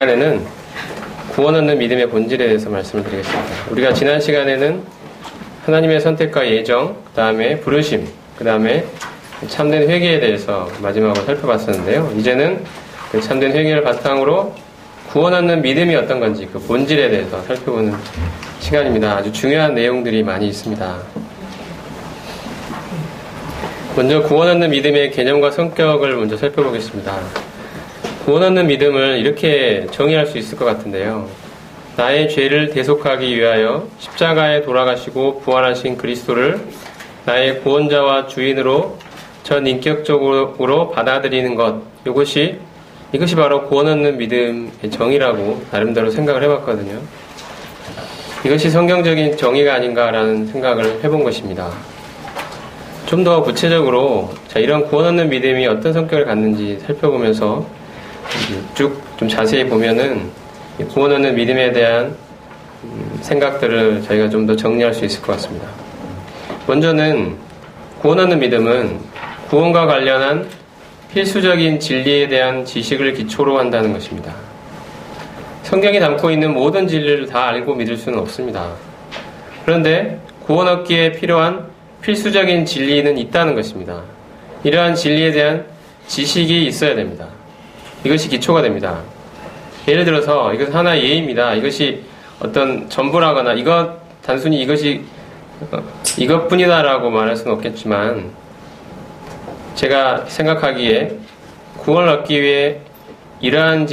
시간에는 구원 얻는 믿음의 본질에 대해서 말씀을 드리겠습니다. 우리가 지난 시간에는 하나님의 선택과 예정, 그 다음에 부르심, 그 다음에 참된 회개에 대해서 마지막으로 살펴봤었는데요. 이제는 그 참된 회개를 바탕으로 구원 얻는 믿음이 어떤 건지 그 본질에 대해서 살펴보는 시간입니다. 아주 중요한 내용들이 많이 있습니다. 먼저 구원 얻는 믿음의 개념과 성격을 먼저 살펴보겠습니다. 구원 얻는 믿음을 이렇게 정의할 수 있을 것 같은데요. 나의 죄를 대속하기 위하여 십자가에 돌아가시고 부활하신 그리스도를 나의 구원자와 주인으로 전 인격적으로 받아들이는 것, 이것이 바로 구원 얻는 믿음의 정의라고 나름대로 생각을 해봤거든요. 이것이 성경적인 정의가 아닌가라는 생각을 해본 것입니다. 좀 더 구체적으로 이런 구원 얻는 믿음이 어떤 성격을 갖는지 살펴보면서 쭉 좀 자세히 보면은 구원 얻는 믿음에 대한 생각들을 저희가 좀 더 정리할 수 있을 것 같습니다. 먼저는 구원 얻는 믿음은 구원과 관련한 필수적인 진리에 대한 지식을 기초로 한다는 것입니다. 성경이 담고 있는 모든 진리를 다 알고 믿을 수는 없습니다. 그런데 구원 얻기에 필요한 필수적인 진리는 있다는 것입니다. 이러한 진리에 대한 지식이 있어야 됩니다. 이것이 기초가 됩니다. 예를 들어서 이것은 하나의 예입니다. 이것이 어떤 전부라거나 단순히 이것이 이것뿐이다라고 말할 수는 없겠지만 제가 생각하기에 구원을 얻기 위해 이러한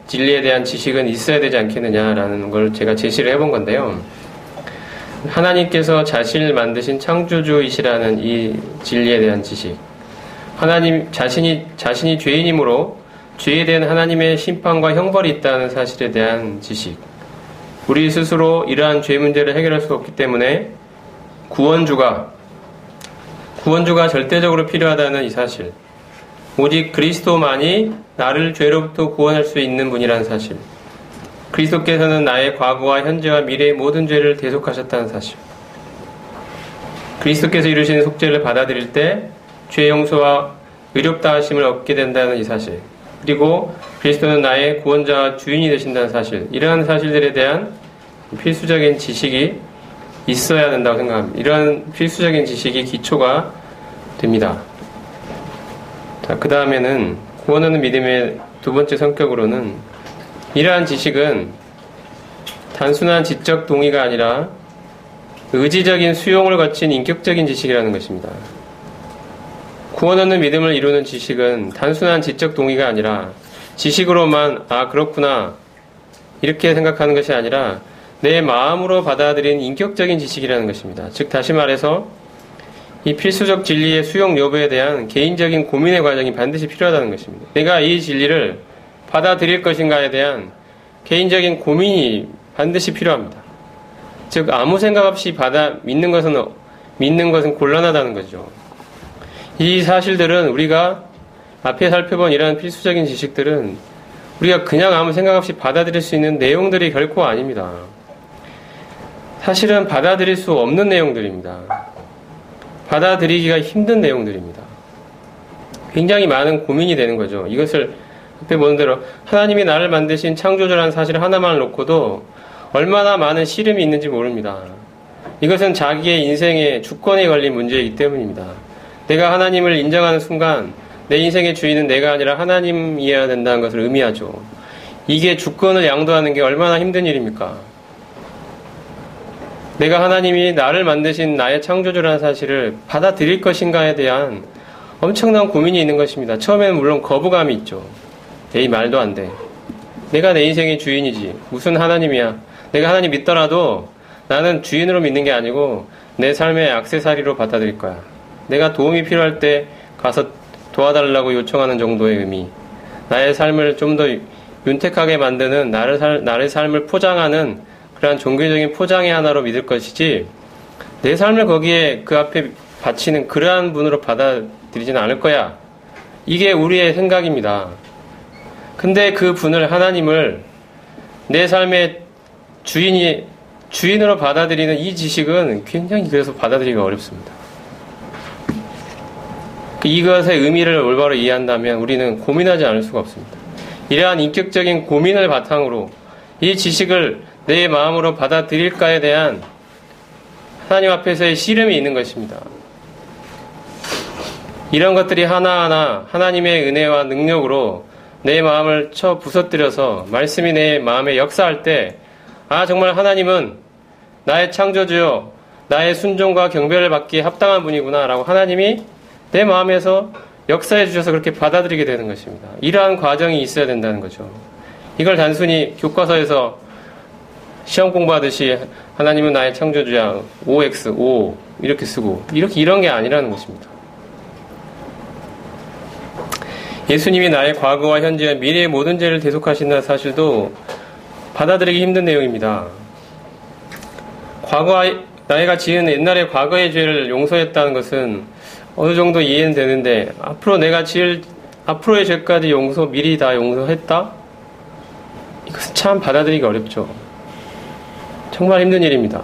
진리에 대한 지식은 있어야 되지 않겠느냐라는 걸 제가 제시를 해본 건데요. 하나님께서 자신을 만드신 창조주이시라는 이 진리에 대한 지식, 하나님 자신이 죄인이므로 죄에 대한 하나님의 심판과 형벌이 있다는 사실에 대한 지식, 우리 스스로 이러한 죄 문제를 해결할 수 없기 때문에 구원주가 절대적으로 필요하다는 이 사실, 오직 그리스도만이 나를 죄로부터 구원할 수 있는 분이라는 사실, 그리스도께서는 나의 과거와 현재와 미래의 모든 죄를 대속하셨다는 사실, 그리스도께서 이루신 속죄를 받아들일 때 죄 용서와 의롭다 하심을 얻게 된다는 이 사실, 그리고 그리스도는 나의 구원자와 주인이 되신다는 사실, 이러한 사실들에 대한 필수적인 지식이 있어야 된다고 생각합니다. 이러한 필수적인 지식이 기초가 됩니다. 자, 그 다음에는 구원 얻는 믿음의 두 번째 성격으로는 이러한 지식은 단순한 지적 동의가 아니라 의지적인 수용을 거친 인격적인 지식이라는 것입니다. 구원 얻는 믿음을 이루는 지식은 단순한 지적 동의가 아니라 지식으로만 그렇구나 이렇게 생각하는 것이 아니라 내 마음으로 받아들인 인격적인 지식이라는 것입니다. 즉 다시 말해서 이 필수적 진리의 수용 여부에 대한 개인적인 고민의 과정이 반드시 필요하다는 것입니다. 내가 이 진리를 받아들일 것인가에 대한 개인적인 고민이 반드시 필요합니다. 즉 아무 생각 없이 믿는 것은 곤란하다는 거죠. 이 사실들은 우리가 앞에 살펴본 이러한 필수적인 지식들은 우리가 그냥 아무 생각 없이 받아들일 수 있는 내용들이 결코 아닙니다. 사실은 받아들일 수 없는 내용들입니다. 받아들이기가 힘든 내용들입니다. 굉장히 많은 고민이 되는 거죠. 이것을 앞에 보는 대로 하나님이 나를 만드신 창조주라는 사실 하나만 놓고도 얼마나 많은 시름이 있는지 모릅니다. 이것은 자기의 인생의 주권에 걸린 문제이기 때문입니다. 내가 하나님을 인정하는 순간 내 인생의 주인은 내가 아니라 하나님이어야 된다는 것을 의미하죠. 이게 주권을 양도하는 게 얼마나 힘든 일입니까? 내가 하나님이 나를 만드신 나의 창조주라는 사실을 받아들일 것인가에 대한 엄청난 고민이 있는 것입니다. 처음에는 물론 거부감이 있죠. 에이, 말도 안 돼. 내가 내 인생의 주인이지. 무슨 하나님이야. 내가 하나님 믿더라도 나는 주인으로 믿는 게 아니고 내 삶의 액세서리로 받아들일 거야. 내가 도움이 필요할 때 가서 도와달라고 요청하는 정도의 의미, 나의 삶을 좀 더 윤택하게 만드는 나의 삶을 포장하는 그러한 종교적인 포장의 하나로 믿을 것이지 내 삶을 거기에 그 앞에 바치는 그러한 분으로 받아들이지는 않을 거야. 이게 우리의 생각입니다. 근데 그 분을, 하나님을 내 삶의 주인으로 받아들이는 이 지식은 굉장히 그래서 받아들이기가 어렵습니다. 이것의 의미를 올바로 이해한다면 우리는 고민하지 않을 수가 없습니다. 이러한 인격적인 고민을 바탕으로 이 지식을 내 마음으로 받아들일까에 대한 하나님 앞에서의 씨름이 있는 것입니다. 이런 것들이 하나하나 하나님의 은혜와 능력으로 내 마음을 쳐 부서뜨려서 말씀이 내 마음에 역사할 때, 아, 정말 하나님은 나의 창조주요, 나의 순종과 경배를 받기에 합당한 분이구나 라고 하나님이 내 마음에서 역사해 주셔서 그렇게 받아들이게 되는 것입니다. 이러한 과정이 있어야 된다는 거죠. 이걸 단순히 교과서에서 시험 공부하듯이 하나님은 나의 창조주야, OX, O 이렇게 쓰고 이런 게 아니라는 것입니다. 예수님이 나의 과거와 현재와 미래의 모든 죄를 대속하신다는 사실도 받아들이기 힘든 내용입니다. 나이가 지은 옛날의 과거의 죄를 용서했다는 것은 어느 정도 이해는 되는데, 앞으로 내가 지을 앞으로의 죄까지 미리 다 용서했다? 이것은 참 받아들이기 어렵죠. 정말 힘든 일입니다.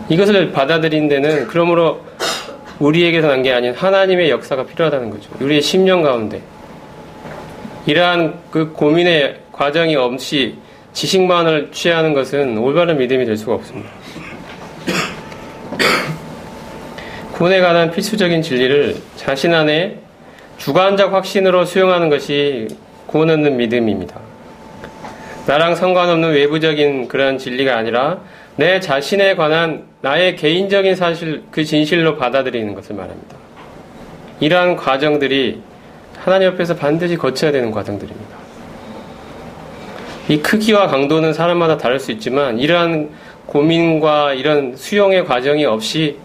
이것을 받아들인 데는 그러므로 우리에게서 난 게 아닌 하나님의 역사가 필요하다는 거죠. 우리의 심령 가운데. 이러한 그 고민의 과정이 없이 지식만을 취하는 것은 올바른 믿음이 될 수가 없습니다. 구원에 관한 필수적인 진리를 자신 안에 주관적 확신으로 수용하는 것이 구원 얻는 믿음입니다. 나랑 상관없는 외부적인 그러한 진리가 아니라 내 자신에 관한 나의 개인적인 사실, 그 진실로 받아들이는 것을 말합니다. 이러한 과정들이 하나님 앞에서 반드시 거쳐야 되는 과정들입니다. 이 크기와 강도는 사람마다 다를 수 있지만 이러한 고민과 이런 수용의 과정이 없이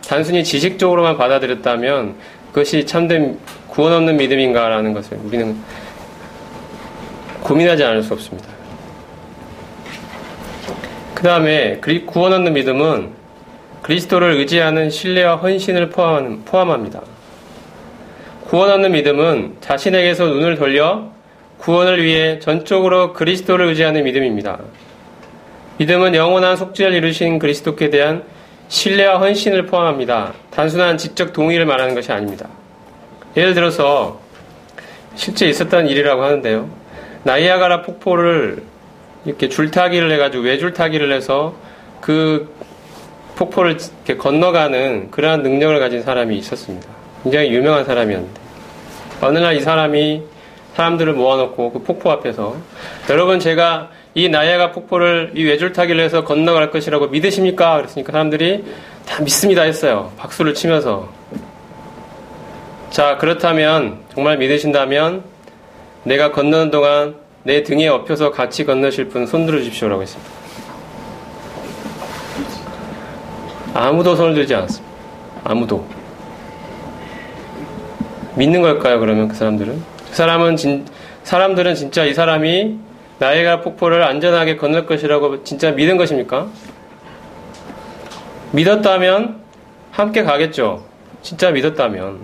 단순히 지식적으로만 받아들였다면 그것이 참된 구원 없는 믿음인가라는 것을 우리는 고민하지 않을 수 없습니다. 그 다음에 구원 얻는 믿음은 그리스도를 의지하는 신뢰와 헌신을 포함합니다. 구원 얻는 믿음은 자신에게서 눈을 돌려 구원을 위해 전적으로 그리스도를 의지하는 믿음입니다. 믿음은 영원한 속죄를 이루신 그리스도께 대한 신뢰와 헌신을 포함합니다. 단순한 지적 동의를 말하는 것이 아닙니다. 예를 들어서 실제 있었던 일이라고 하는데요. 나이아가라 폭포를 이렇게 줄타기를 해가지고 외줄타기를 해서 그 폭포를 이렇게 건너가는 그러한 능력을 가진 사람이 있었습니다. 굉장히 유명한 사람이었는데 어느 날 이 사람이 사람들을 모아놓고 그 폭포 앞에서 여러분 제가 이 나이아가라 폭포를 이 외줄타기를 해서 건너갈 것이라고 믿으십니까? 그랬으니까 사람들이 다 믿습니다 했어요. 박수를 치면서. 자, 그렇다면 정말 믿으신다면 내가 건너는 동안 내 등에 엎여서 같이 건너실 분 손들어 주십시오라고 했습니다. 아무도 손을 들지 않았습니다. 아무도. 믿는 걸까요, 그러면 그 사람들은? 사람들은 진짜 이 사람이 나이아가라 폭포를 안전하게 건널 것이라고 진짜 믿은 것입니까? 믿었다면 함께 가겠죠. 진짜 믿었다면.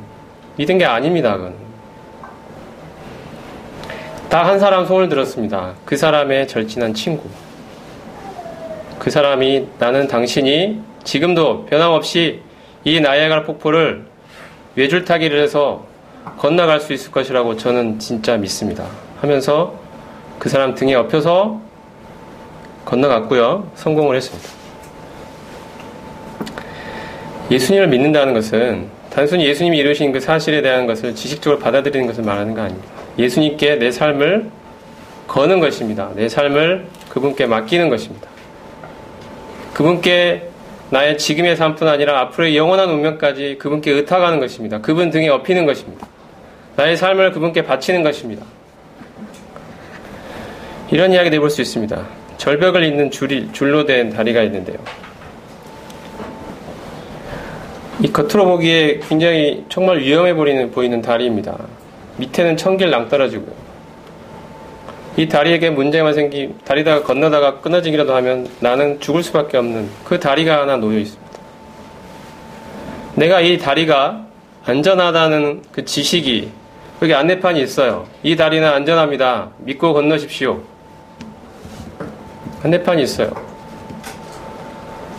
믿은 게 아닙니다, 그건. 다 한 사람 손을 들었습니다. 그 사람의 절친한 친구. 그 사람이 나는 당신이 지금도 변함없이 이 나이아가라 폭포를 외줄타기를 해서 건너갈 수 있을 것이라고 저는 진짜 믿습니다. 하면서 그 사람 등에 엎여서 건너갔고요. 성공을 했습니다. 예수님을 믿는다는 것은 단순히 예수님이 이루신 그 사실에 대한 것을 지식적으로 받아들이는 것을 말하는 거 아닙니다. 예수님께 내 삶을 거는 것입니다. 내 삶을 그분께 맡기는 것입니다. 그분께 나의 지금의 삶뿐 아니라 앞으로의 영원한 운명까지 그분께 의탁하는 것입니다. 그분 등에 엎이는 것입니다. 나의 삶을 그분께 바치는 것입니다. 이런 이야기를 해볼 수 있습니다. 절벽을 잇는 줄로 된 다리가 있는데요. 이 겉으로 보기에 굉장히 정말 위험해 보이는 다리입니다. 밑에는 천길 낭떠러지고요. 이 다리에게 문제만 다리다가 건너다가 끊어지기라도 하면 나는 죽을 수밖에 없는 그 다리가 하나 놓여 있습니다. 내가 이 다리가 안전하다는 그 지식이 여기 안내판이 있어요. 이 다리는 안전합니다. 믿고 건너십시오. 안내판이 있어요.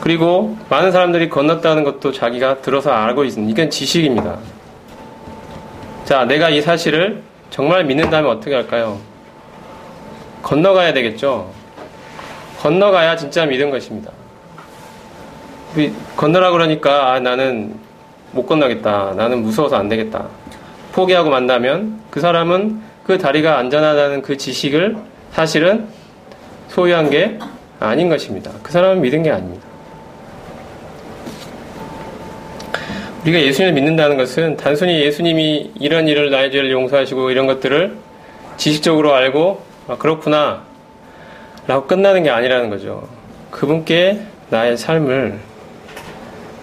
그리고 많은 사람들이 건넜다는 것도 자기가 들어서 알고 있는 이건 지식입니다. 자, 내가 이 사실을 정말 믿는다면 어떻게 할까요? 건너가야 되겠죠. 건너가야 진짜 믿은 것입니다. 건너라 그러니까 나는 못 건너겠다. 나는 무서워서 안 되겠다. 포기하고 만나면 그 사람은 그 다리가 안전하다는 그 지식을 사실은 소유한 게 아닌 것입니다. 그 사람은 믿은 게 아닙니다. 우리가 예수님을 믿는다는 것은 단순히 예수님이 이런 일을 나의 죄를 용서하시고 이런 것들을 지식적으로 알고 그렇구나 라고 끝나는 게 아니라는 거죠. 그분께 나의 삶을,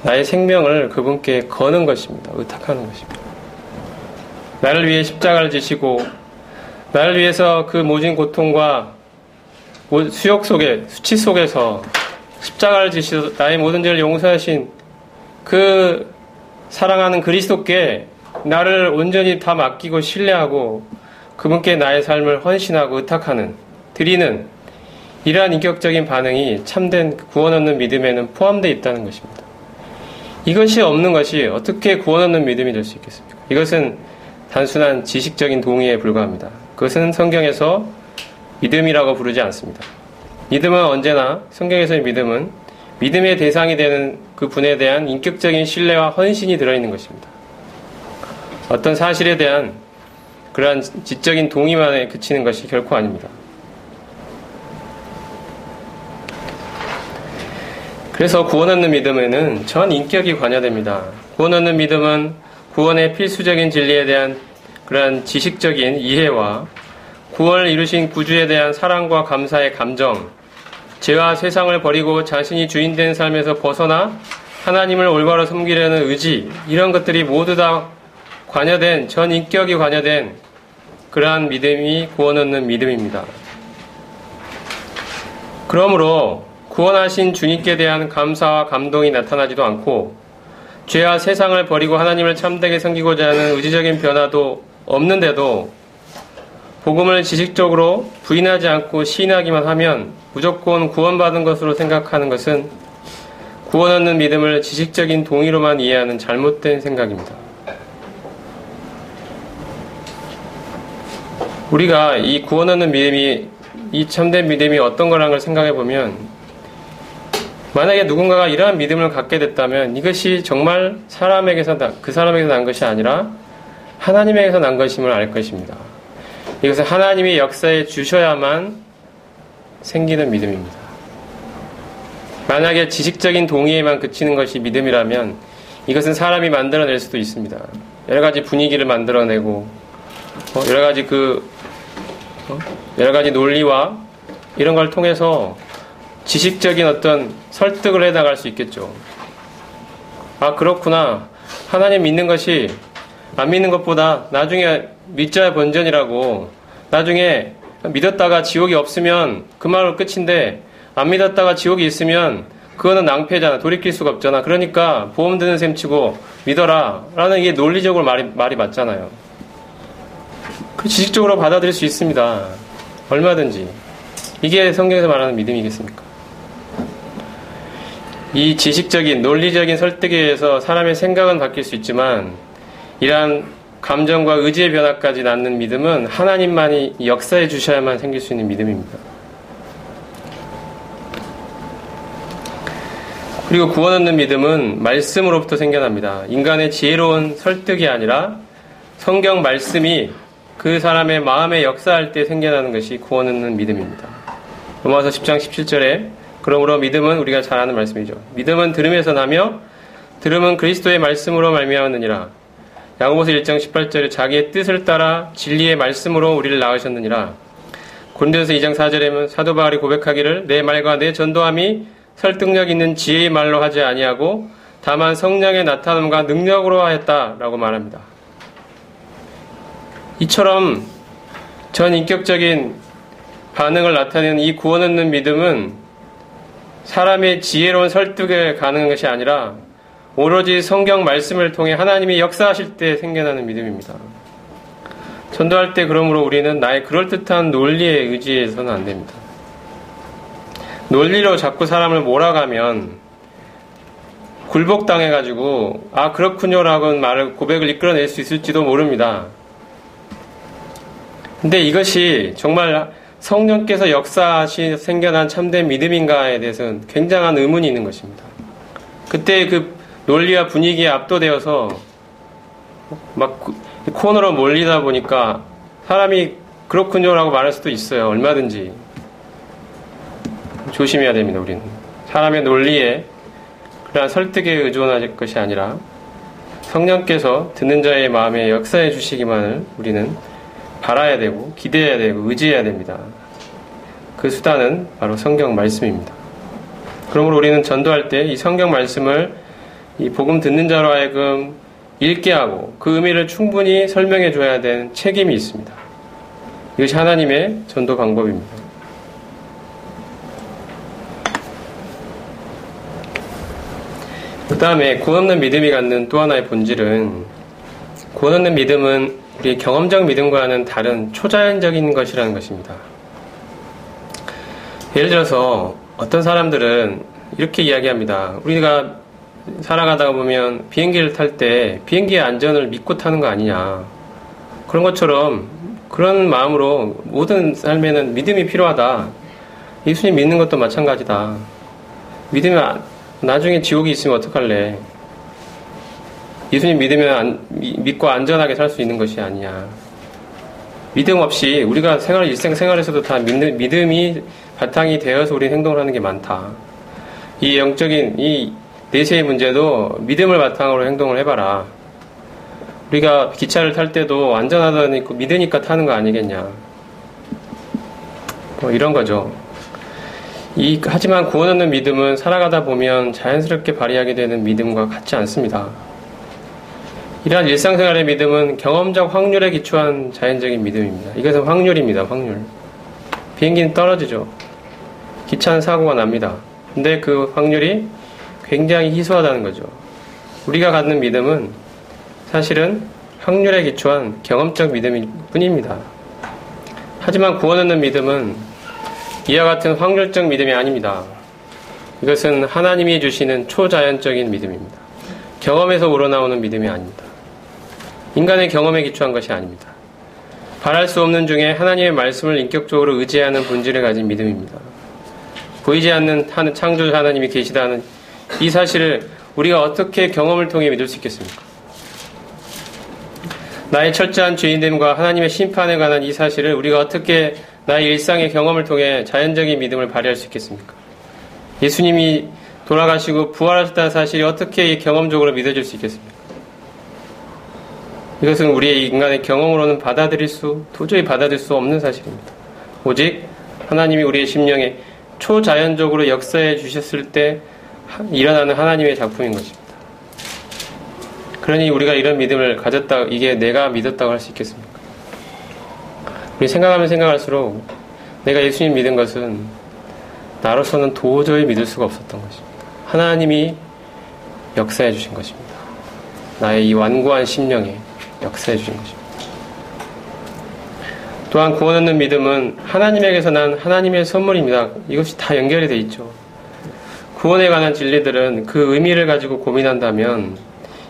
나의 생명을 그분께 거는 것입니다. 의탁하는 것입니다. 나를 위해 십자가를 지시고 나를 위해서 그 모진 고통과 수욕 속에, 수치 속에서 십자가를 지시서 나의 모든 죄를 용서하신 그 사랑하는 그리스도께 나를 온전히 다 맡기고 신뢰하고 그분께 나의 삶을 헌신하고 의탁하는, 드리는 이러한 인격적인 반응이 참된 구원 얻는 믿음에는 포함되어 있다는 것입니다. 이것이 없는 것이 어떻게 구원 얻는 믿음이 될 수 있겠습니까? 이것은 단순한 지식적인 동의에 불과합니다. 그것은 성경에서 믿음이라고 부르지 않습니다. 믿음은 언제나, 성경에서의 믿음은 믿음의 대상이 되는 그 분에 대한 인격적인 신뢰와 헌신이 들어있는 것입니다. 어떤 사실에 대한 그러한 지적인 동의만에 그치는 것이 결코 아닙니다. 그래서 구원 얻는 믿음에는 전 인격이 관여됩니다. 구원 얻는 믿음은 구원의 필수적인 진리에 대한 그러한 지식적인 이해와 구원을 이루신 구주에 대한 사랑과 감사의 감정, 죄와 세상을 버리고 자신이 주인된 삶에서 벗어나 하나님을 올바로 섬기려는 의지, 이런 것들이 모두 다 관여된, 전 인격이 관여된 그러한 믿음이 구원 얻는 믿음입니다. 그러므로 구원하신 주님께 대한 감사와 감동이 나타나지도 않고 죄와 세상을 버리고 하나님을 참되게 섬기고자 하는 의지적인 변화도 없는데도 복음을 지식적으로 부인하지 않고 시인하기만 하면 무조건 구원받은 것으로 생각하는 것은 구원 얻는 믿음을 지식적인 동의로만 이해하는 잘못된 생각입니다. 우리가 이 구원 얻는 믿음이, 이 참된 믿음이 어떤 거라는 걸 생각해 보면, 만약에 누군가가 이러한 믿음을 갖게 됐다면 이것이 정말 그 사람에게서 난 것이 아니라 하나님에게서 난 것임을 알 것입니다. 이것은 하나님이 역사에 주셔야만 생기는 믿음입니다. 만약에 지식적인 동의에만 그치는 것이 믿음이라면 이것은 사람이 만들어낼 수도 있습니다. 여러 가지 분위기를 만들어내고 여러 가지 논리와 이런 걸 통해서 지식적인 어떤 설득을 해나갈 수 있겠죠. 아, 그렇구나. 하나님 믿는 것이 안 믿는 것보다 나중에 믿자야 본전이라고, 나중에 믿었다가 지옥이 없으면 그 말로 끝인데 안 믿었다가 지옥이 있으면 그거는 낭패잖아. 돌이킬 수가 없잖아. 그러니까 보험 드는 셈 치고 믿어라 라는, 이게 논리적으로 말이 맞잖아요. 그 지식적으로 받아들일 수 있습니다. 얼마든지. 이게 성경에서 말하는 믿음이겠습니까? 이 지식적인 논리적인 설득에 의해서 사람의 생각은 바뀔 수 있지만 이러한 감정과 의지의 변화까지 낳는 믿음은 하나님만이 역사해 주셔야만 생길 수 있는 믿음입니다. 그리고 구원 얻는 믿음은 말씀으로부터 생겨납니다. 인간의 지혜로운 설득이 아니라 성경 말씀이 그 사람의 마음에 역사할 때 생겨나는 것이 구원 얻는 믿음입니다. 로마서 10장 17절에 그러므로 믿음은, 우리가 잘 아는 말씀이죠. 믿음은 들음에서 나며 들음은 그리스도의 말씀으로 말미암았느니라. 야고보서 1장 18절에 자기의 뜻을 따라 진리의 말씀으로 우리를 낳으셨느니라. 고린도서 2장 4절에는 사도 바울이 고백하기를 내 말과 내 전도함이 설득력 있는 지혜의 말로 하지 아니하고 다만 성령의 나타남과 능력으로 하였다라고 말합니다. 이처럼 전 인격적인 반응을 나타내는 이 구원 얻는 믿음은 사람의 지혜로운 설득에 가능한 것이 아니라 오로지 성경 말씀을 통해 하나님이 역사하실 때 생겨나는 믿음입니다. 전도할 때 그러므로 우리는 나의 그럴듯한 논리에 의지해서는 안 됩니다. 논리로 자꾸 사람을 몰아가면 굴복당해가지고 아 그렇군요라고 고백을 이끌어낼 수 있을지도 모릅니다. 근데 이것이 정말 성령께서 역사하시 생겨난 참된 믿음인가에 대해서는 굉장한 의문이 있는 것입니다. 그때 그 논리와 분위기에 압도되어서 막 코너로 몰리다 보니까 사람이 그렇군요라고 말할 수도 있어요. 얼마든지. 조심해야 됩니다, 우리는. 사람의 논리에 그러한 설득에 의존할 것이 아니라 성령께서 듣는 자의 마음에 역사해 주시기만을 우리는 바라야 되고 기대해야 되고 의지해야 됩니다. 그 수단은 바로 성경 말씀입니다. 그러므로 우리는 전도할 때 이 성경 말씀을 이 복음 듣는 자로 하여금 읽게 하고 그 의미를 충분히 설명해 줘야 되는 책임이 있습니다. 이것이 하나님의 전도 방법입니다. 그 다음에 구원 없는 믿음이 갖는 또 하나의 본질은, 구원 없는 믿음은 우리 경험적 믿음과는 다른 초자연적인 것이라는 것입니다. 예를 들어서 어떤 사람들은 이렇게 이야기합니다. 우리가 살아가다가 보면 비행기를 탈 때 비행기의 안전을 믿고 타는 거 아니냐. 그런 것처럼 그런 마음으로 모든 삶에는 믿음이 필요하다. 예수님 믿는 것도 마찬가지다. 믿으면 나중에 지옥이 있으면 어떡할래. 예수님 믿으면 믿고 안전하게 살 수 있는 것이 아니냐. 믿음 없이 우리가 일생생활에서도 다 믿음이 바탕이 되어서 우리 행동을 하는 게 많다. 이 영적인 이 내세의 문제도 믿음을 바탕으로 행동을 해봐라. 우리가 기차를 탈 때도 안전하다니 믿으니까 타는 거 아니겠냐. 뭐 이런 거죠. 하지만 구원 없는 믿음은 살아가다 보면 자연스럽게 발휘하게 되는 믿음과 같지 않습니다. 이러한 일상생활의 믿음은 경험적 확률에 기초한 자연적인 믿음입니다. 이것은 확률입니다. 확률. 비행기는 떨어지죠. 기차는 사고가 납니다. 근데 그 확률이 굉장히 희소하다는 거죠. 우리가 갖는 믿음은 사실은 확률에 기초한 경험적 믿음일 뿐입니다. 하지만 구원 없는 믿음은 이와 같은 확률적 믿음이 아닙니다. 이것은 하나님이 주시는 초자연적인 믿음입니다. 경험에서 우러나오는 믿음이 아닙니다. 인간의 경험에 기초한 것이 아닙니다. 바랄 수 없는 중에 하나님의 말씀을 인격적으로 의지하는 본질을 가진 믿음입니다. 보이지 않는 창조주 하나님이 계시다는 이 사실을 우리가 어떻게 경험을 통해 믿을 수 있겠습니까? 나의 철저한 죄인됨과 하나님의 심판에 관한 이 사실을 우리가 어떻게 나의 일상의 경험을 통해 자연적인 믿음을 발휘할 수 있겠습니까? 예수님이 돌아가시고 부활하셨다는 사실이 어떻게 경험적으로 믿어질 수 있겠습니까? 이것은 우리의 인간의 경험으로는 도저히 받아들일 수 없는 사실입니다. 오직 하나님이 우리의 심령에 초자연적으로 역사해 주셨을 때 일어나는 하나님의 작품인 것입니다. 그러니 우리가 이런 믿음을 가졌다, 이게 내가 믿었다고 할 수 있겠습니까? 우리 생각하면 생각할수록 내가 예수님 믿은 것은 나로서는 도저히 믿을 수가 없었던 것입니다. 하나님이 역사해 주신 것입니다. 나의 이 완고한 심령에 역사해 주신 것입니다. 또한 구원 얻는 믿음은 하나님에게서 난 하나님의 선물입니다. 이것이 다 연결이 되어 있죠. 구원에 관한 진리들은 그 의미를 가지고 고민한다면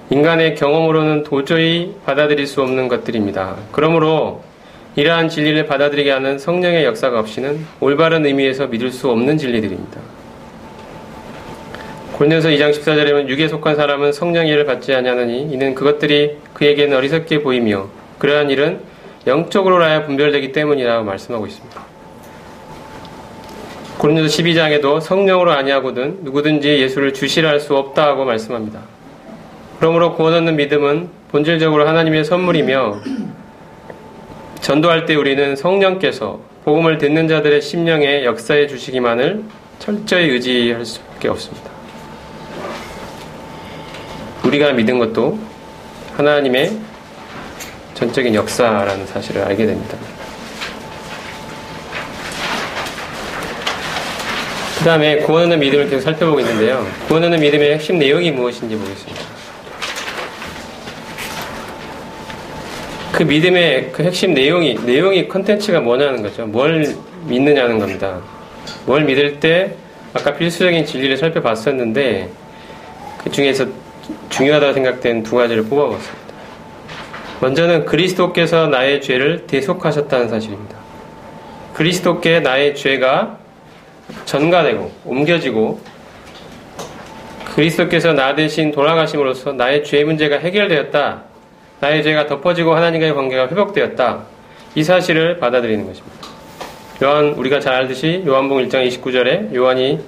인간의 경험으로는 도저히 받아들일 수 없는 것들입니다. 그러므로 이러한 진리를 받아들이게 하는 성령의 역사가 없이는 올바른 의미에서 믿을 수 없는 진리들입니다. 고린도서 2장 14절에 보면 육에 속한 사람은 성령의 일을 받지 아니하느니 이는 그것들이 그에게는 어리석게 보이며 그러한 일은 영적으로라야 분별되기 때문이라고 말씀하고 있습니다. 고린도서 12장에도 성령으로 아니하거든 누구든지 예수를 주시라 할 수 없다 하고 말씀합니다. 그러므로 구원 얻는 믿음은 본질적으로 하나님의 선물이며 전도할 때 우리는 성령께서 복음을 듣는 자들의 심령에 역사해 주시기만을 철저히 의지할 수밖에 없습니다. 우리가 믿은 것도 하나님의 전적인 역사라는 사실을 알게 됩니다. 그 다음에 구원 얻는 믿음을 계속 살펴보고 있는데요. 구원 얻는 믿음의 핵심 내용이 무엇인지 보겠습니다. 그 믿음의 그 핵심 내용이 컨텐츠가 뭐냐는 거죠. 뭘 믿느냐는 겁니다. 뭘 믿을 때 아까 필수적인 진리를 살펴봤었는데 그 중에서 중요하다고 생각된 두 가지를 뽑아봤습니다. 먼저는 그리스도께서 나의 죄를 대속하셨다는 사실입니다. 그리스도께 나의 죄가 전가되고 옮겨지고 그리스도께서 나 대신 돌아가심으로써 나의 죄 문제가 해결되었다. 나의 죄가 덮어지고 하나님과의 관계가 회복되었다. 이 사실을 받아들이는 것입니다. 우리가 잘 알듯이 요한복음 1장 29절에 요한이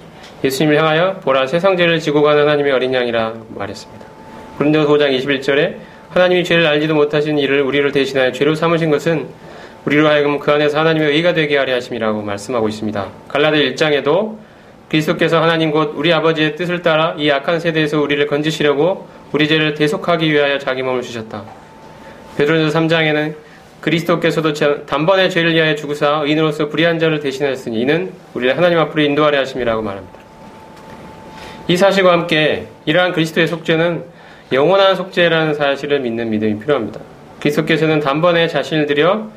예수님을 향하여 보라 세상 죄를 지고 가는 하나님의 어린 양이라 말했습니다. 고린도서 5장 21절에 하나님이 죄를 알지도 못하신 이를 우리를 대신하여 죄로 삼으신 것은 우리로 하여금 그 안에서 하나님의 의가 되게 하려 하심이라고 말씀하고 있습니다. 갈라디아 1장에도 그리스도께서 하나님 곧 우리 아버지의 뜻을 따라 이 악한 세대에서 우리를 건지시려고 우리 죄를 대속하기 위하여 자기 몸을 주셨다. 베드로전서 3장에는 그리스도께서도 단번에 죄를 위하여 죽으사 의인으로서 불의한 자를 대신하였으니 이는 우리를 하나님 앞으로 인도하려 하심이라고 말합니다. 이 사실과 함께 이러한 그리스도의 속죄는 영원한 속죄라는 사실을 믿는 믿음이 필요합니다. 그리스도께서는 단번에 자신을 들여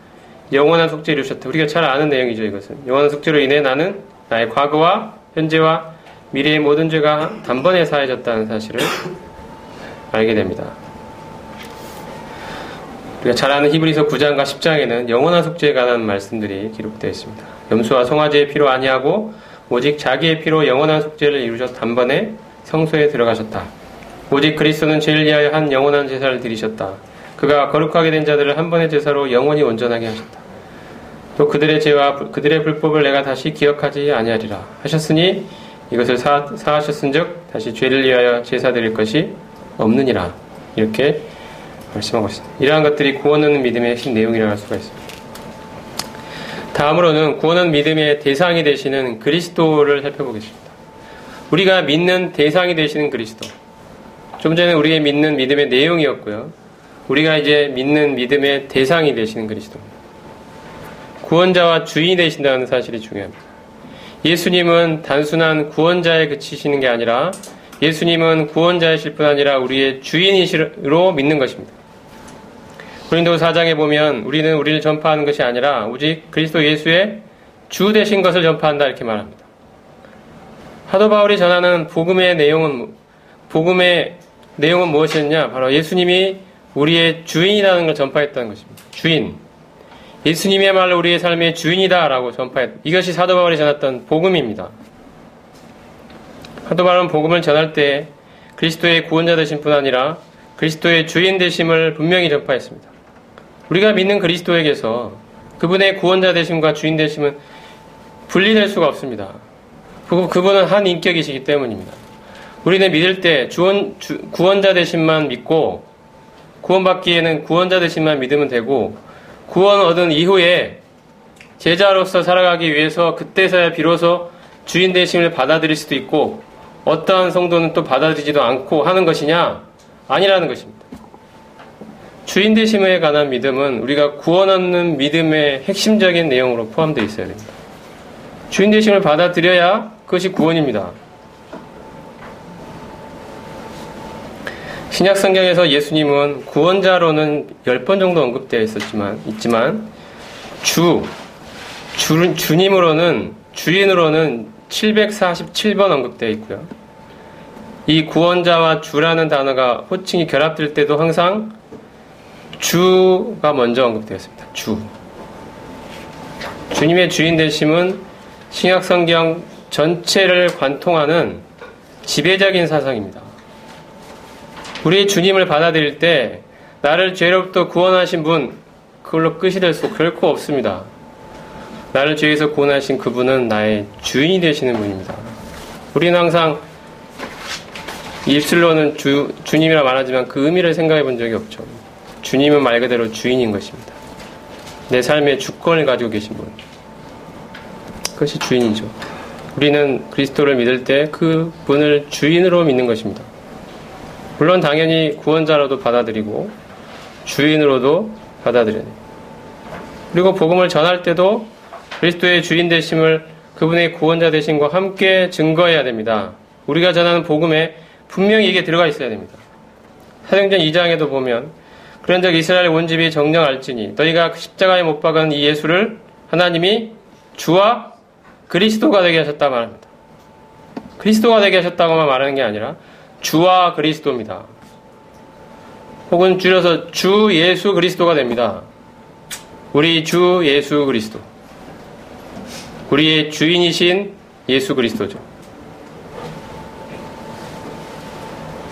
영원한 속죄를 이루셨다. 우리가 잘 아는 내용이죠. 이것은 영원한 속죄로 인해 나는 나의 과거와 현재와 미래의 모든 죄가 단번에 사해졌다는 사실을 알게 됩니다. 우리가 잘 아는 히브리서 9장과 10장에는 영원한 속죄에 관한 말씀들이 기록되어 있습니다. 염소와 송아지의 피로 아니하고 오직 자기의 피로 영원한 속죄를 이루셔 단번에 성소에 들어가셨다. 오직 그리스도는 죄를 위하여 한 영원한 제사를 드리셨다. 그가 거룩하게 된 자들을 한 번의 제사로 영원히 온전하게 하셨다. 또 그들의 죄와 그들의 불법을 내가 다시 기억하지 아니하리라 하셨으니 이것을 사하셨은즉 다시 죄를 위하여 제사 드릴 것이 없느니라. 이렇게 말씀하고 있습니다. 이러한 것들이 구원 얻는 믿음의 핵심 내용이라고 할 수가 있습니다. 다음으로는 구원 얻는 믿음의 대상이 되시는 그리스도를 살펴보겠습니다. 우리가 믿는 대상이 되시는 그리스도. 좀 전에 우리가 믿는 믿음의 내용이었고요. 우리가 이제 믿는 믿음의 대상이 되시는 그리스도입니다. 구원자와 주인이 되신다는 사실이 중요합니다. 예수님은 단순한 구원자에 그치시는 게 아니라 예수님은 구원자이실 뿐 아니라 우리의 주인이시로 믿는 것입니다. 고린도서 4장에 보면 우리는 우리를 전파하는 것이 아니라 오직 그리스도 예수의 주 되신 것을 전파한다 이렇게 말합니다. 사도 바울이 전하는 복음의 내용은 무엇이었냐? 바로 예수님이 우리의 주인이라는 걸 전파했다는 것입니다. 주인. 예수님이야말로 우리의 삶의 주인이다라고 전파했다. 이것이 사도 바울이 전했던 복음입니다. 사도 바울은 복음을 전할 때 그리스도의 구원자 되신 뿐 아니라 그리스도의 주인 되심을 분명히 전파했습니다. 우리가 믿는 그리스도에게서 그분의 구원자 되심과 주인 되심은 분리될 수가 없습니다. 그분은 한 인격이시기 때문입니다. 우리는 믿을 때 구원자 되심만 믿고 구원받기에는 구원자 되심만 믿으면 되고 구원 얻은 이후에 제자로서 살아가기 위해서 그때서야 비로소 주인 되심을 받아들일 수도 있고 어떠한 성도는 또 받아들이지도 않고 하는 것이냐? 아니라는 것입니다. 주인 되심에 관한 믿음은 우리가 구원 얻는 믿음의 핵심적인 내용으로 포함되어 있어야 됩니다. 주인 되심을 받아들여야 그것이 구원입니다. 신약 성경에서 예수님은 구원자로는 10번 정도 언급되어 있지만 주님으로는 주인으로는 747번 언급되어 있고요. 이 구원자와 주라는 단어가 호칭이 결합될 때도 항상 주가 먼저 언급되었습니다. 주님의 주인 되심은 신약 성경 전체를 관통하는 지배적인 사상입니다. 우리 주님을 받아들일 때 나를 죄로부터 구원하신 분, 그걸로 끝이 될 수 결코 없습니다. 나를 죄에서 구원하신 그분은 나의 주인이 되시는 분입니다. 우리는 항상 입술로는 주님이라 말하지만 그 의미를 생각해 본 적이 없죠. 주님은 말 그대로 주인인 것입니다. 내 삶의 주권을 가지고 계신 분. 그것이 주인이죠. 우리는 그리스도를 믿을 때 그 분을 주인으로 믿는 것입니다. 물론 당연히 구원자로도 받아들이고 주인으로도 받아들여야 돼요. 그리고 복음을 전할 때도 그리스도의 주인 되심을 그분의 구원자 되심과 함께 증거해야 됩니다. 우리가 전하는 복음에 분명히 이게 들어가 있어야 됩니다. 사도행전 2장에도 보면 그런즉 이스라엘 온 집이 정령할지니 너희가 십자가에 못 박은 이 예수를 하나님이 주와 그리스도가 되게 하셨다 말합니다. 그리스도가 되게 하셨다고만 말하는 게 아니라 주와 그리스도입니다. 혹은 줄여서 주 예수 그리스도가 됩니다. 우리 주 예수 그리스도. 우리의 주인이신 예수 그리스도죠.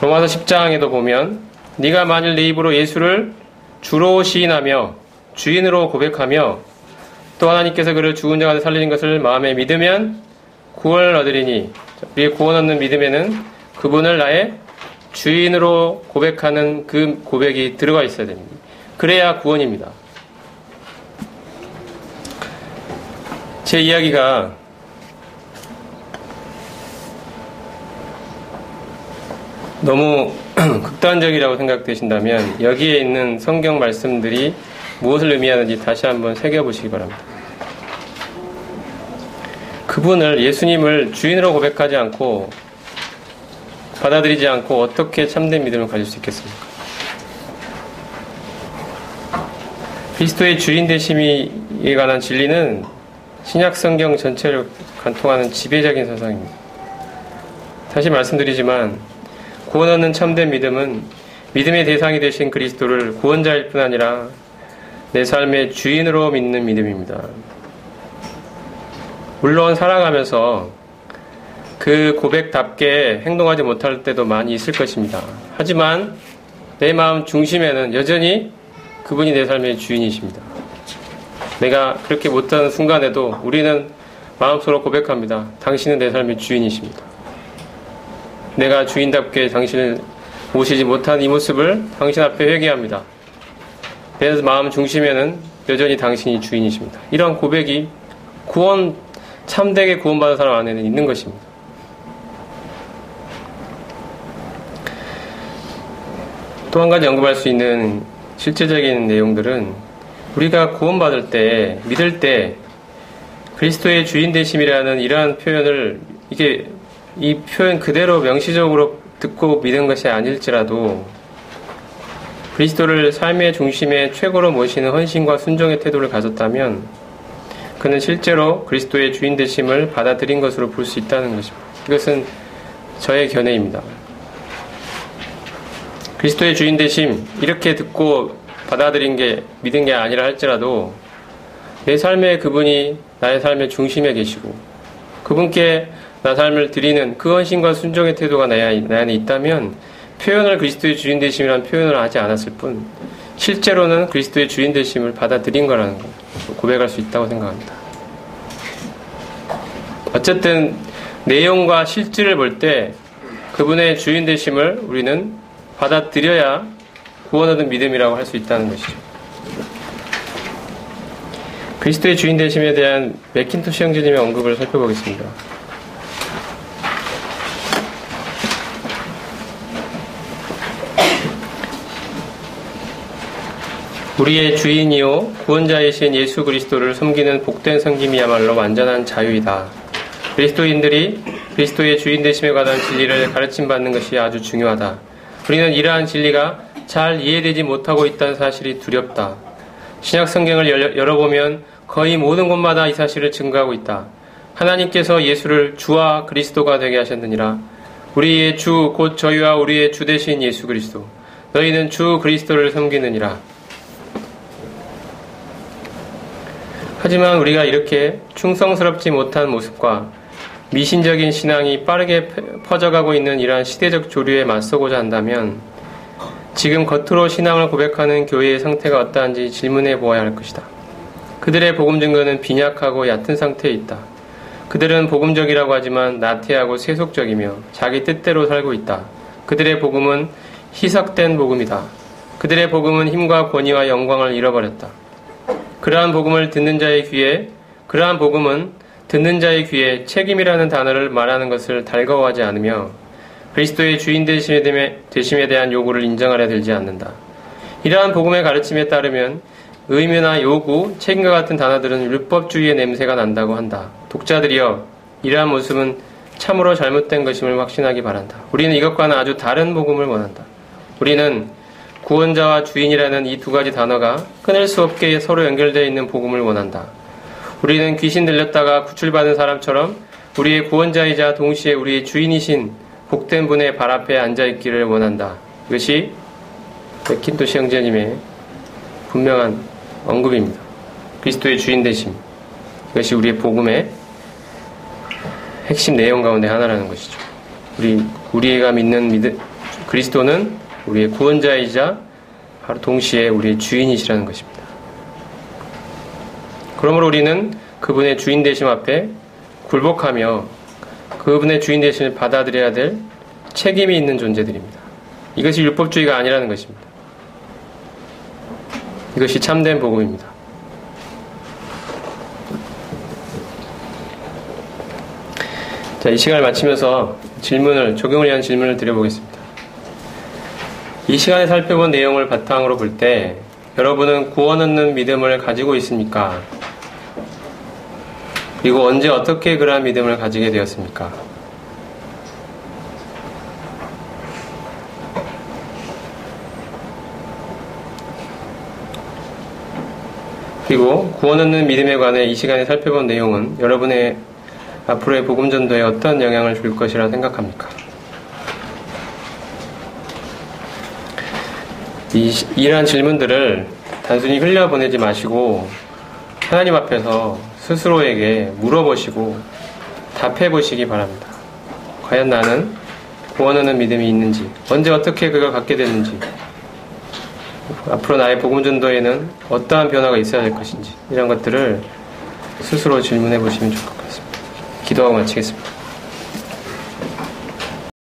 로마서 10장에도 보면 네가 만일 내 입으로 예수를 주로 시인하며 주인으로 고백하며 또 하나님께서 그를 죽은 자 가운데 살리신 것을 마음에 믿으면 구원을 얻으리니, 우리의 구원 얻는 믿음에는 그분을 나의 주인으로 고백하는 그 고백이 들어가 있어야 됩니다. 그래야 구원입니다. 제 이야기가 너무 극단적이라고 생각되신다면 여기에 있는 성경 말씀들이 무엇을 의미하는지 다시 한번 새겨보시기 바랍니다. 그분을, 예수님을 주인으로 고백하지 않고 받아들이지 않고 어떻게 참된 믿음을 가질 수 있겠습니까? 그리스도의 주인 되심에 관한 진리는 신약 성경 전체를 관통하는 지배적인 사상입니다. 다시 말씀드리지만 구원 얻는 참된 믿음은 믿음의 대상이 되신 그리스도를 구원자일 뿐 아니라 내 삶의 주인으로 믿는 믿음입니다. 물론 살아가면서 그 고백답게 행동하지 못할 때도 많이 있을 것입니다. 하지만 내 마음 중심에는 여전히 그분이 내 삶의 주인이십니다. 내가 그렇게 못하는 순간에도 우리는 마음속으로 고백합니다. 당신은 내 삶의 주인이십니다. 내가 주인답게 당신을 모시지 못한 이 모습을 당신 앞에 회개합니다. 내 마음 중심에는 여전히 당신이 주인이십니다. 이런 고백이 참되게 구원받은 사람 안에는 있는 것입니다. 또 한 가지 언급할 수 있는 실제적인 내용들은 우리가 구원받을 때, 믿을 때 그리스도의 주인 되심이라는 이러한 표현을 이 표현 그대로 명시적으로 듣고 믿은 것이 아닐지라도 그리스도를 삶의 중심에 최고로 모시는 헌신과 순종의 태도를 가졌다면 그는 실제로 그리스도의 주인 되심을 받아들인 것으로 볼 수 있다는 것입니다. 이것은 저의 견해입니다. 그리스도의 주인 되심, 이렇게 듣고 믿은 게 아니라 할지라도 내 삶에 그분이 나의 삶의 중심에 계시고 그분께 나 삶을 드리는 그 헌신과 순종의 태도가 내 안에 있다면 표현을 그리스도의 주인 되심이라는 표현을 하지 않았을 뿐 실제로는 그리스도의 주인 되심을 받아들인 거라는 걸 고백할 수 있다고 생각합니다. 어쨌든 내용과 실질을 볼 때 그분의 주인 되심을 우리는 받아들여야 구원 얻은 믿음이라고 할 수 있다는 것이죠. 그리스도의 주인 되심에 대한 맥킨토시 형제님의 언급을 살펴보겠습니다. 우리의 주인이요 구원자이신 예수 그리스도를 섬기는 복된 섬김이야말로 완전한 자유이다. 그리스도인들이 그리스도의 주인 되심에 관한 진리를 가르침받는 것이 아주 중요하다. 우리는 이러한 진리가 잘 이해되지 못하고 있다는 사실이 두렵다. 신약 성경을 열어보면 거의 모든 곳마다 이 사실을 증거하고 있다. 하나님께서 예수를 주와 그리스도가 되게 하셨느니라. 우리의 주 곧 저희와 우리의 주 되신 예수 그리스도. 너희는 주 그리스도를 섬기느니라. 하지만 우리가 이렇게 충성스럽지 못한 모습과 미신적인 신앙이 빠르게 퍼져가고 있는 이러한 시대적 조류에 맞서고자 한다면 지금 겉으로 신앙을 고백하는 교회의 상태가 어떠한지 질문해 보아야 할 것이다. 그들의 복음 증거는 빈약하고 얕은 상태에 있다. 그들은 복음적이라고 하지만 나태하고 세속적이며 자기 뜻대로 살고 있다. 그들의 복음은 희석된 복음이다. 그들의 복음은 힘과 권위와 영광을 잃어버렸다. 그러한 복음은 듣는 자의 귀에 책임이라는 단어를 말하는 것을 달가워하지 않으며 그리스도의 주인 되심에 대한 요구를 인정하려 들지 않는다. 이러한 복음의 가르침에 따르면 의무나 요구, 책임과 같은 단어들은 율법주의의 냄새가 난다고 한다. 독자들이여, 이러한 모습은 참으로 잘못된 것임을 확신하기 바란다. 우리는 이것과는 아주 다른 복음을 원한다. 우리는 구원자와 주인이라는 이 두 가지 단어가 끊을 수 없게 서로 연결되어 있는 복음을 원한다. 우리는 귀신 들렸다가 구출받은 사람처럼 우리의 구원자이자 동시에 우리의 주인이신 복된 분의 발 앞에 앉아있기를 원한다. 이것이 맥킨토시 형제님의 분명한 언급입니다. 그리스도의 주인 되심. 이것이 우리의 복음의 핵심 내용 가운데 하나라는 것이죠. 우리가 믿는 그리스도는 우리의 구원자이자 바로 동시에 우리의 주인이시라는 것입니다. 그러므로 우리는 그분의 주인 되심 앞에 굴복하며 그분의 주인 되심을 받아들여야 될 책임이 있는 존재들입니다. 이것이 율법주의가 아니라는 것입니다. 이것이 참된 복음입니다. 자, 이 시간을 마치면서 적용을 위한 질문을 드려보겠습니다. 이 시간에 살펴본 내용을 바탕으로 볼 때 여러분은 구원 얻는 믿음을 가지고 있습니까? 그리고 언제 어떻게 그러한 믿음을 가지게 되었습니까? 그리고 구원 얻는 믿음에 관해 이 시간에 살펴본 내용은 여러분의 앞으로의 복음 전도에 어떤 영향을 줄 것이라 생각합니까? 이러한 질문들을 단순히 흘려보내지 마시고 하나님 앞에서 스스로에게 물어보시고 답해보시기 바랍니다. 과연 나는 구원 얻는 믿음이 있는지, 언제 어떻게 그걸 갖게 됐는지, 앞으로 나의 복음 전도에는 어떠한 변화가 있어야 될 것인지, 이런 것들을 스스로 질문해 보시면 좋을 것 같습니다. 기도하고 마치겠습니다.